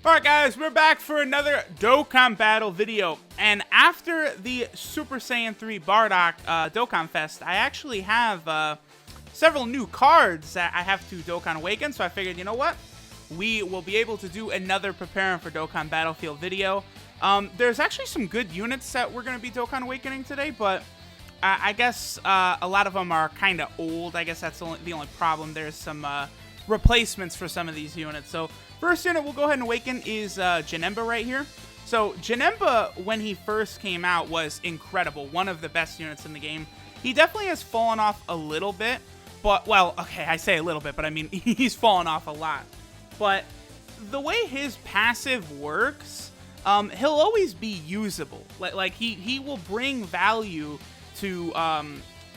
Alright guys, we're back for another Dokkan battle video, and after the Super Saiyan 3 Bardock Dokkan Fest, I actually have several new cards that I have to Dokkan Awaken, so I figured, you know what? We will be able to do another Preparing for Dokkan Battlefield video. There's actually some good units that we're going to be Dokkan Awakening today, but I guess a lot of them are kind of old. I guess that's the only problem. There's some replacements for some of these units. So first unit we'll go ahead and awaken is Janemba right here. So Janemba, when he first came out, was incredible. One of the best units in the game. He definitely has fallen off a little bit, but, well, okay, I say a little bit, but I mean, he's fallen off a lot. But the way his passive works, he'll always be usable. Like he will bring value to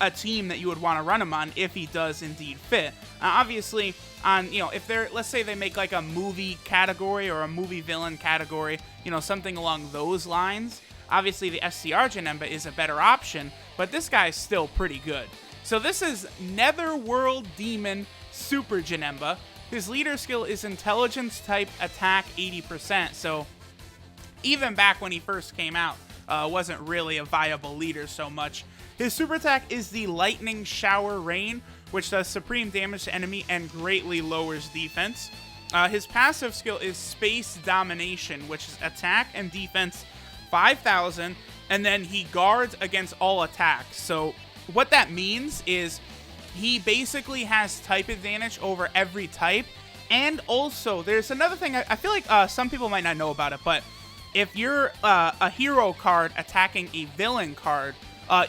a team that you would want to run him on if he does indeed fit. Obviously, on, you know, if they're, let's say they make like a movie category or a movie villain category, you know, something along those lines, obviously the SCR Janemba is a better option, but this guy's still pretty good. So this is Netherworld Demon Super Janemba. His leader skill is Intelligence type Attack 80%, so even back when he first came out, wasn't really a viable leader so much. His super attack is the Lightning Shower Rain, which does supreme damage to enemy and greatly lowers defense. His passive skill is Space Domination, which is attack and defense 5,000, and then he guards against all attacks. So what that means is he basically has type advantage over every type, and also there's another thing I feel like some people might not know about it, but if you're a hero card attacking a villain card,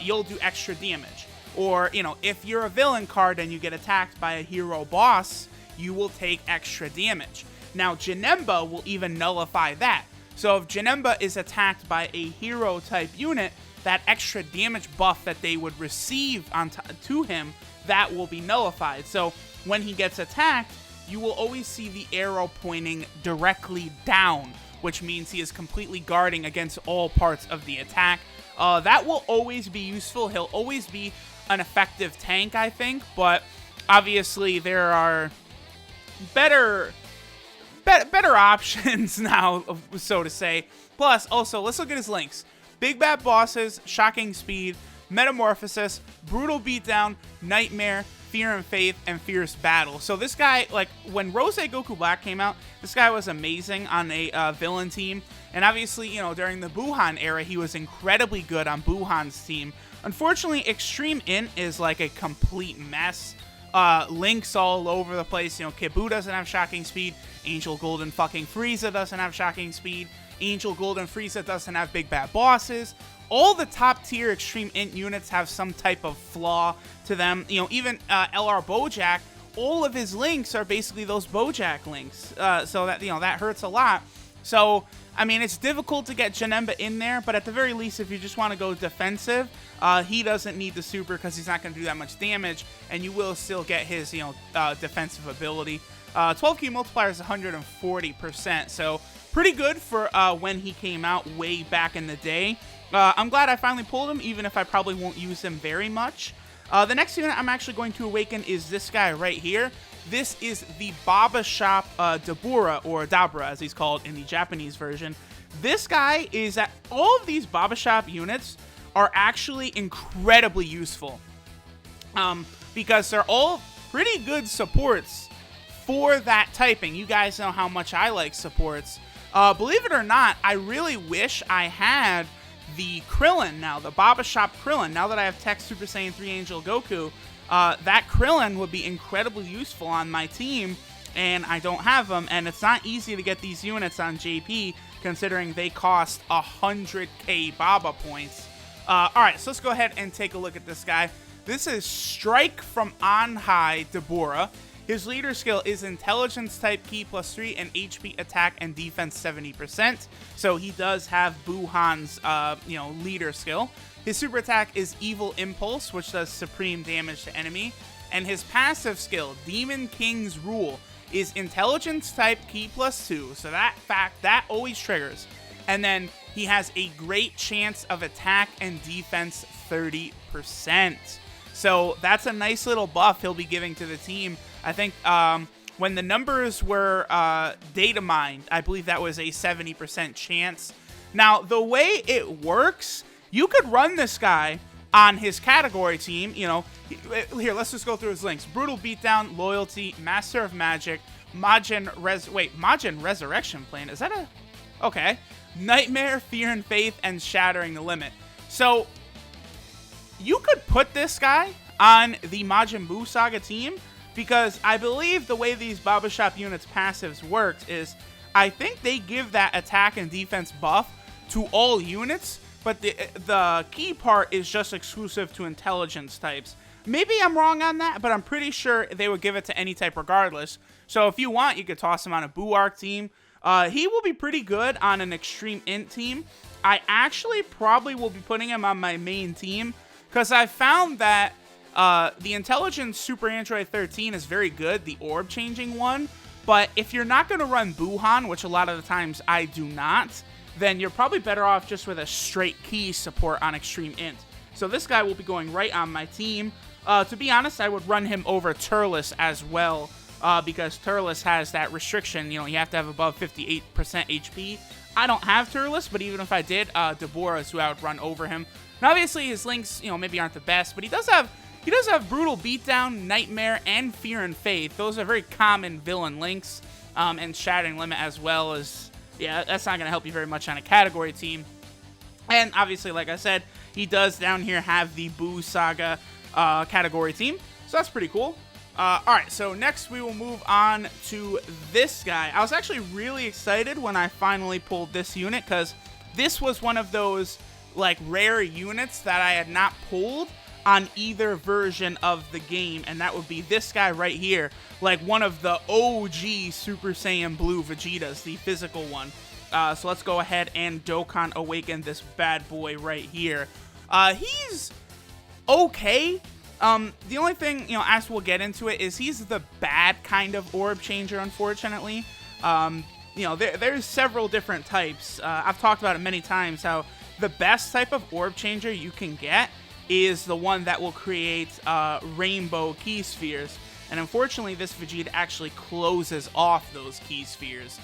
you'll do extra damage. Or, you know, if you're a villain card and you get attacked by a hero boss, you will take extra damage. Now, Janemba will even nullify that. So if Janemba is attacked by a hero type unit, that extra damage buff that they would receive to him, that will be nullified. So when he gets attacked, you will always see the arrow pointing directly down, which means he is completely guarding against all parts of the attack. That will always be useful. He'll always be an effective tank, I think, but obviously there are better options now, so to say. Plus, also, let's look at his links. Big Bad Bosses, Shocking Speed, Metamorphosis, Brutal Beatdown, Nightmare, Fear and Faith, and Fierce Battle. So this guy, like, when Rose Goku Black came out, this guy was amazing on a villain team. And obviously, you know, during the Buhan era, he was incredibly good on Buhan's team. Unfortunately, Extreme Int is like a complete mess. Links all over the place. You know, Kibu doesn't have Shocking Speed. Angel Golden fucking Frieza doesn't have Shocking Speed. Angel Golden Frieza doesn't have Big Bad Bosses. All the top tier Extreme Int units have some type of flaw to them. You know, even LR Bojack, all of his links are basically those Bojack links. So that, you know, that hurts a lot. So, I mean, it's difficult to get Janemba in there, but at the very least, if you just want to go defensive, he doesn't need the super because he's not going to do that much damage, and you will still get his, you know, defensive ability. 12 key multiplier is 140%, so pretty good for when he came out way back in the day. I'm glad I finally pulled him, even if I probably won't use him very much. The next unit I'm actually going to awaken is this guy right here. This is the Baba Shop Dabura, or Dabra as he's called in the Japanese version. This guy is that all of these Baba Shop units are actually incredibly useful. Because they're all pretty good supports for that typing. You guys know how much I like supports. Believe it or not, I really wish I had the Krillin now, the Baba Shop Krillin. Now that I have Tech Super Saiyan 3 Angel Goku, that Krillin would be incredibly useful on my team, and I don't have them, and it's not easy to get these units on JP, considering they cost 100k Baba points. Alright, so let's go ahead and take a look at this guy. This is Strike from On High Dabura. His leader skill is Intelligence type Ki +3 and HP attack and defense 70%. So he does have Buhan's, you know, leader skill. His super attack is Evil Impulse, which does supreme damage to enemy. And his passive skill, Demon King's Rule, is Intelligence type Ki +2. So that always triggers. And then he has a great chance of attack and defense 30%. So that's a nice little buff he'll be giving to the team. I think when the numbers were data mined, I believe that was a 70% chance. Now, the way it works, you could run this guy on his category team. You know, here, let's just go through his links. Brutal Beatdown, Loyalty, Master of Magic, Majin Resurrection Plan. Is that a... Okay. Nightmare, Fear and Faith, and Shattering the Limit. So, you could put this guy on the Majin Buu Saga team, because I believe the way these Baba Shop units' passives works is, I think they give that attack and defense buff to all units, but the key part is just exclusive to intelligence types. Maybe I'm wrong on that, but I'm pretty sure they would give it to any type regardless. So if you want, you could toss him on a Buu Arc team. He will be pretty good on an Extreme Int team. I actually probably will be putting him on my main team, because I found that the Intelligence Super Android 13 is very good, the orb changing one, but if you're not going to run Buhan, which a lot of the times I do not, then you're probably better off just with a straight key support on Extreme Int. So this guy will be going right on my team. To be honest, I would run him over Turles as well, because Turles has that restriction. You know, you have to have above 58% HP. I don't have Turles, but even if I did, Deborah is who I would run over him. Now, obviously, his links, you know, maybe aren't the best, but he does have Brutal Beatdown, Nightmare, and Fear and Faith. Those are very common villain links, and Shattering Limit as well as, yeah, that's not going to help you very much on a category team. And obviously, like I said, he does down here have the Buu Saga category team, so that's pretty cool. Alright, so next we will move on to this guy. I was actually really excited when I finally pulled this unit, because this was one of those, like, rare units that I had not pulled on either version of the game, and that would be this guy right here, like one of the OG Super Saiyan Blue Vegetas, the physical one. So let's go ahead and Dokkan Awaken this bad boy right here. He's okay. The only thing, you know, as we'll get into it, is he's the bad kind of orb changer, unfortunately. You know, there's several different types. I've talked about it many times, how the best type of orb changer you can get is the one that will create rainbow key spheres. And unfortunately, this Vegeta actually closes off those key spheres.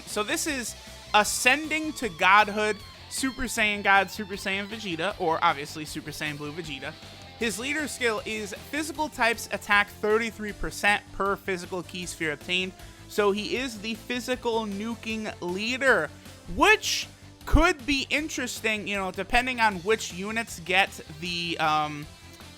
So this is Ascending to Godhood Super Saiyan God Super Saiyan Vegeta, or obviously Super Saiyan Blue Vegeta. His leader skill is physical types attack 33% per physical key sphere obtained. So he is the physical nuking leader, which could be interesting, you know, depending on which units get the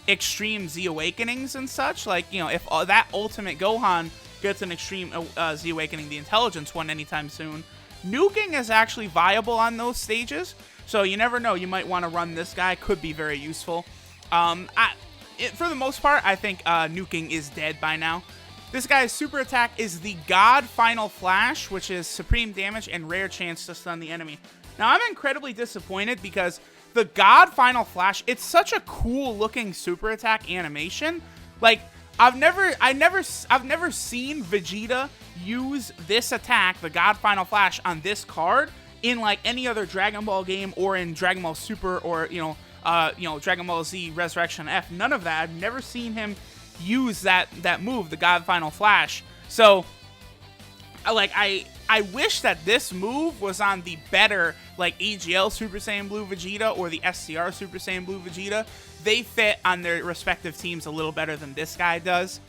extreme Z Awakenings and such. Like, you know, if that Ultimate Gohan gets an extreme Z Awakening, the intelligence one, anytime soon, nuking is actually viable on those stages. So you never know, you might want to run this guy, could be very useful. For the most part, I think nuking is dead by now. This guy's super attack is the God Final Flash, which is supreme damage and rare chance to stun the enemy. Now, I'm incredibly disappointed because the God Final Flash, it's such a cool looking super attack animation. Like, I've never seen Vegeta use this attack, the God Final Flash, on this card in like any other Dragon Ball game or in Dragon Ball Super or, you know, Dragon Ball Z Resurrection F. None of that. I've never seen him use that move, the God Final Flash. So, like, I wish that this move was on the better, like, AGL Super Saiyan Blue Vegeta or the SCR Super Saiyan Blue Vegeta. They fit on their respective teams a little better than this guy does.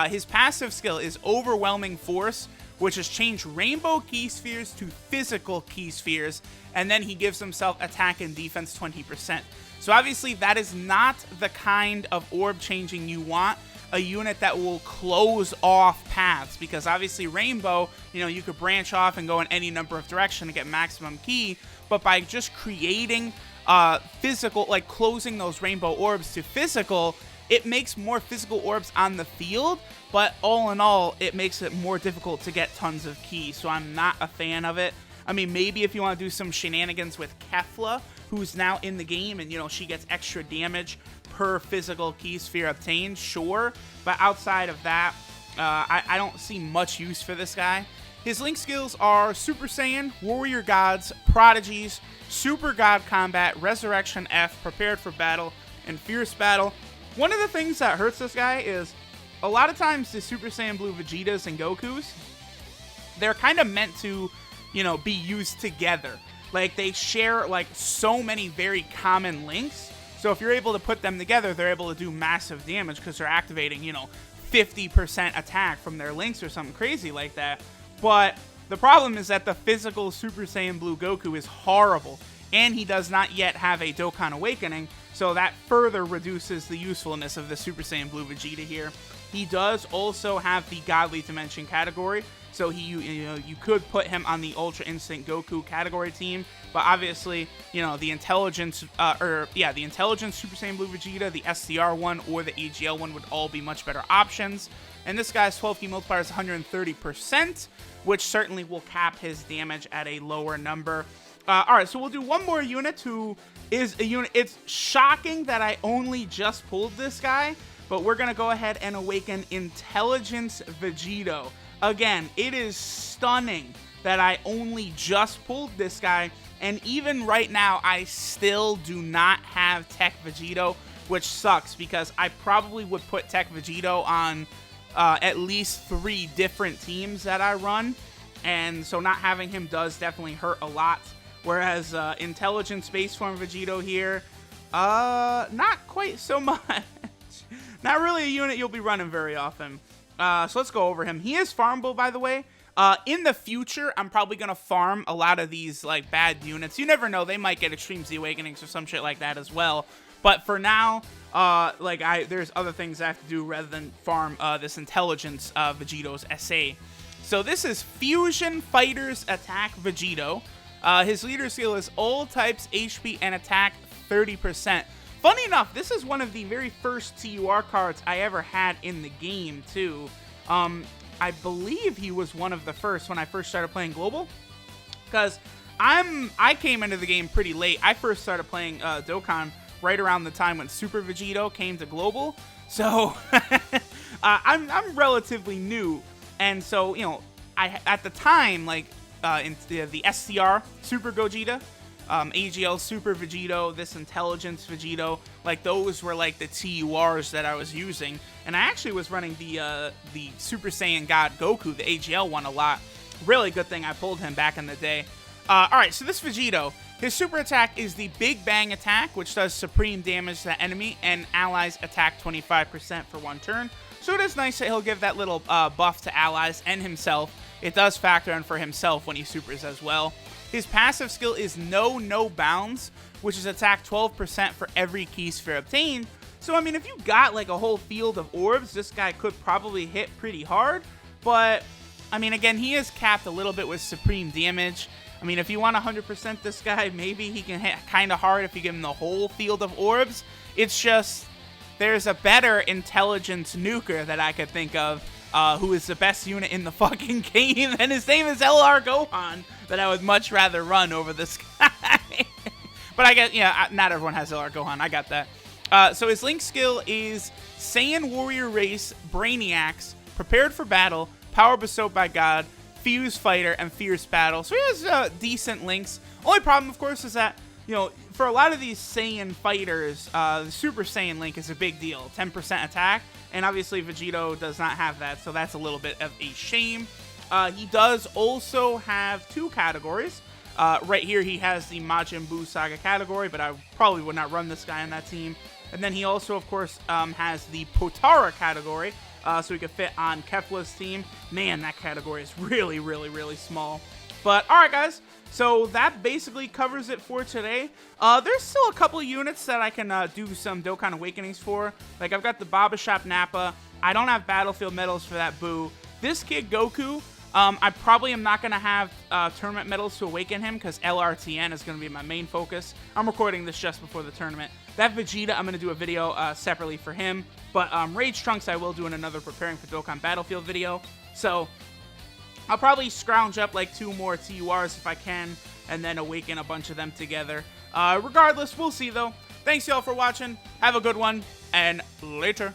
His passive skill is Overwhelming Force, which has changed rainbow key spheres to physical key spheres, and then he gives himself attack and defense 20%. So obviously that is not the kind of orb changing you want, a unit that will close off paths, because obviously Rainbow, you know, you could branch off and go in any number of directions to get maximum key, but by just creating physical, like closing those rainbow orbs to physical, it makes more physical orbs on the field, but all in all, it makes it more difficult to get tons of key, so I'm not a fan of it. I mean, maybe if you want to do some shenanigans with Kefla, who's now in the game, and, you know, she gets extra damage per physical key sphere obtained, sure, but outside of that, I don't see much use for this guy. His link skills are Super Saiyan, Warrior Gods, Prodigies, Super God Combat, Resurrection F, Prepared for Battle, and Fierce Battle. One of the things that hurts this guy is a lot of times the Super Saiyan Blue Vegetas and Gokus, they're kind of meant to, you know, be used together. Like, they share, like, so many very common links. So if you're able to put them together, they're able to do massive damage because they're activating, you know, 50% attack from their links or something crazy like that. But the problem is that the physical Super Saiyan Blue Goku is horrible, and he does not yet have a Dokkan Awakening, so that further reduces the usefulness of the Super Saiyan Blue Vegeta here. He does also have the Godly Dimension category, so you could put him on the Ultra Instinct Goku category team, but obviously, you know, the Intelligence, the Intelligence Super Saiyan Blue Vegeta, the SCR one, or the AGL one would all be much better options. And this guy's 12 key multiplier is 130%, which certainly will cap his damage at a lower number. Alright, so we'll do one more unit who is a unit. It's shocking that I only just pulled this guy, but we're going to go ahead and awaken Intelligence Vegito. Again, it is stunning that I only just pulled this guy, and even right now, I still do not have Tech Vegito, which sucks because I probably would put Tech Vegito on at least 3 different teams that I run, and so not having him does definitely hurt a lot. Whereas Intelligent Space Form Vegito here, not quite so much. Not really a unit you'll be running very often. So let's go over him. He is farmable, by the way. In the future, I'm probably going to farm a lot of these like bad units. You never know, they might get Extreme Z Awakenings or some shit like that as well. But for now, there's other things I have to do rather than farm this Intelligence Vegito's SA. So this is Fusion Fighters Attack Vegito. His leader skill is all types, HP, and attack 30%. Funny enough, this is one of the very first TUR cards I ever had in the game, too. I believe he was one of the first when I first started playing Global. Because I came into the game pretty late. I first started playing Dokkan right around the time when Super Vegito came to Global. So, I'm relatively new. And so, you know, at the time, like, in the SCR, Super Gogeta, AGL Super Vegito, this Intelligence Vegito, like those were like the TURs that I was using, and I actually was running the Super Saiyan God Goku, the AGL one, a lot. Really good thing I pulled him back in the day. Alright, so this Vegito, his super attack is the Big Bang attack, which does supreme damage to the enemy, and allies attack 25% for 1 turn. So it is nice that he'll give that little buff to allies and himself. It does factor in for himself when he supers as well. His passive skill is No Bounds, which is attack 12% for every key sphere obtained. So, I mean, if you got like a whole field of orbs, this guy could probably hit pretty hard. But, I mean, again, he is capped a little bit with supreme damage. I mean, if you want 100% this guy, maybe he can hit kind of hard if you give him the whole field of orbs. It's just, there's a better intelligence nuker that I could think of, who is the best unit in the fucking game, and his name is LR Gohan, that I would much rather run over this guy. But I guess, yeah, not everyone has LR Gohan, I got that. So his link skill is Saiyan Warrior Race, Brainiacs, Prepared for Battle, Power Bestowed by God, Fuse Fighter, and Fierce Battle. So he has decent links. Only problem, of course, is that, you know, for a lot of these Saiyan fighters, the Super Saiyan link is a big deal. 10% attack, and obviously Vegito does not have that, so that's a little bit of a shame. He does also have 2 categories. Right here, he has the Majin Buu Saga category, but I probably would not run this guy on that team. And then he also, of course, has the Potara category, so he could fit on Kefla's team. Man, that category is really, really, really small. But, alright guys, so that basically covers it for today. There's still a couple of units that I can do some Dokkan Awakenings for. Like, I've got the Baba Shop Nappa. I don't have Battlefield medals for that Buu. This kid, Goku, I probably am not going to have tournament medals to awaken him because LRTN is going to be my main focus. I'm recording this just before the tournament. That Vegeta, I'm going to do a video separately for him. But Rage Trunks, I will do in another Preparing for Dokkan Battlefield video. So I'll probably scrounge up like 2 more TURs if I can, and then awaken a bunch of them together. Regardless, we'll see though. Thanks y'all for watching. Have a good one, and later.